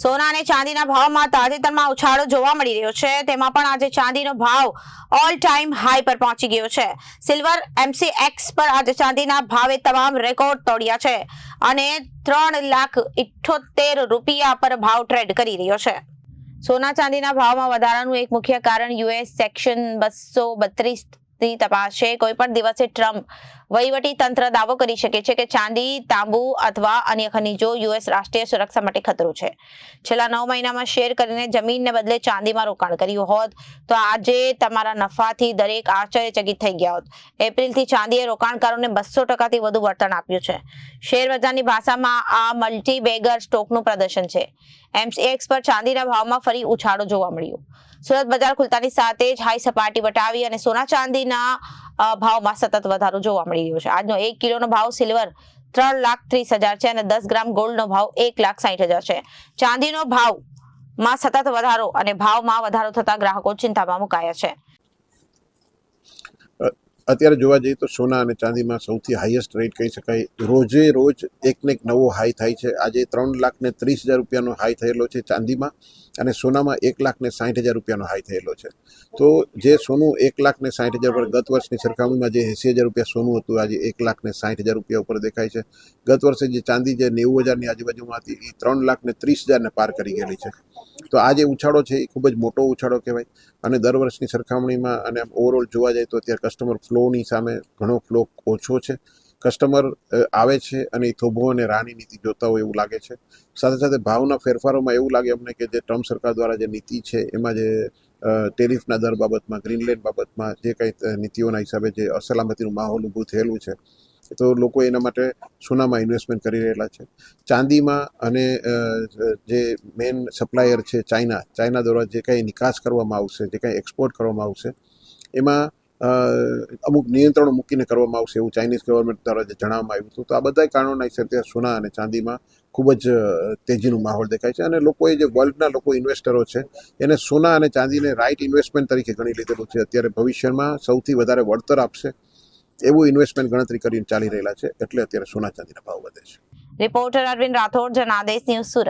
સોના અને ચાંદીના ભાવમાં તાજેતરમાં ઉછાળો જોવા મળી રહ્યો છે. તેમાં પણ આજે ચાંદીનો ભાવ ઓલ ટાઈમ હાઈ પર પહોંચી ગયો છે. સિલ્વર MCX પર આજે ચાંદીના ભાવે તમામ રેકોર્ડ તોડ્યા છે અને 3,78,000 રૂપિયા પર ભાવ ટ્રેડ કરી રહ્યો છે. સોના ચાંદીના ભાવમાં વધારાનું એક મુખ્ય કારણ US સેક્શન 232 ની તપાસ છે. કોઈ પણ દિવસે ટ્રમ્પ વહીવટી તંત્ર દાવો કરી શકે છે કે ચાંદી, તાંબુ અથવા અન્ય ખનિજો US રાષ્ટ્રીય સુરક્ષા માટે ખતરો છે. છેલ્લા 9 મહિનામાં શેર કરીને જમીનને બદલે ચાંદીમાં રોકાણ કર્યું હોત તો આજે તમારા નફાથી દરેક આશ્ચર્યચકિત થઈ ગયા હોત. એપ્રિલથી ચાંદીએ રોકાણકારોને 200% વધુ વળતર આપ્યું છે. શેર બજારની ભાષામાં આ મલ્ટી બેગર સ્ટોકનું પ્રદર્શન છે. MCX પર ચાંદીના ભાવમાં ફરી ઉછાળો જોવા મળ્યો. સુરત બજાર ખુલતાની સાથે જ હાઈ સપાટી વટાવી અને સોના ચાંદીના ભાવમાં સતત વધારો જોવા મળી રહ્યો છે. આજનો 1 કિલોનો ભાવ સિલ્વર 3,30,000 છે અને 10 ગ્રામ ગોલ્ડનો ભાવ 1,60,000 છે. ચાંદીનો ભાવમાં સતત વધારો અને ભાવમાં વધારો થતા ગ્રાહકો ચિંતામાં મુકાયા છે. અત્યારે જોવા જઈએ તો સોના અને ચાંદીમાં સૌથી હાઈએસ્ટ રેટ કહી શકાય. રોજે રોજ એકને એક નવો હાઈ થાય છે. આજે 3,30,000 રૂપિયાનો હાઈ થયેલો છે ચાંદીમાં અને સોનામાં 1,60,000 રૂપિયાનો હાઈ થયેલો છે. તો જે સોનું 1,60,000 પર ગત વર્ષની સરખામણીમાં જે 80,000 રૂપિયા સોનું હતું આજે 1,60,000 રૂપિયા ઉપર દેખાય છે. ગત વર્ષે જે ચાંદી જે 90,000ની આજુબાજુમાં હતી એ 3,30,000ને પાર કરી ગયેલી છે. તો આ જે ઉછાળો છે એ ખૂબ જ મોટો ઉછાળો કહેવાય અને દર વર્ષની સરખામણીમાં અને ઓવરઓલ જોવા જાય તો અત્યારે કસ્ટમર ફ્લોની સામે ઘણો ફ્લો ઓછો છે. કસ્ટમર આવે છે અને એ થોભો અને રાહની નીતિ જોતા હોય એવું લાગે છે. સાથે સાથે ભાવના ફેરફારોમાં એવું લાગે અમને કે જે ટ્રમ્પ સરકાર દ્વારા જે નીતિ છે એમાં જે ટેરિફના દર બાબતમાં, ગ્રીનલેન્ડ બાબતમાં જે કંઈ નીતિઓના હિસાબે જે અસલામતીનું માહોલ ઊભું થયેલું છે તો લોકો એના માટે સોનામાં ઇન્વેસ્ટમેન્ટ કરી રહેલા છે. ચાંદીમાં અને જે મેઇન સપ્લાયર છે ચાઇના દ્વારા જે કંઈ નિકાસ કરવામાં આવશે, જે કંઈ એક્સપોર્ટ કરવામાં આવશે એમાં અમુક નિયંત્રણો મૂકીને કરવામાં આવશે એવું ચાઇનીઝ ગવર્મેન્ટ દ્વારા જે જણાવવામાં આવ્યું હતું. તો આ બધા કારણોના હિસાબે સોના અને ચાંદીમાં ખૂબ જ તેજીનું માહોલ દેખાય છે અને લોકોએ જે વર્લ્ડના લોકો ઇન્વેસ્ટરો છે એને સોના અને ચાંદીને રાઇટ ઇન્વેસ્ટમેન્ટ તરીકે ગણી લીધેલું છે. અત્યારે ભવિષ્યમાં સૌથી વધારે વળતર આપશે એવું ઇન્વેસ્ટમેન્ટ ગણતરી કરીને ચાલી રહેલા છે એટલે અત્યારે સોના ચાંદીના ભાવ વધે છે. Reporter Arvind Rathod, Janadesh news, Surat.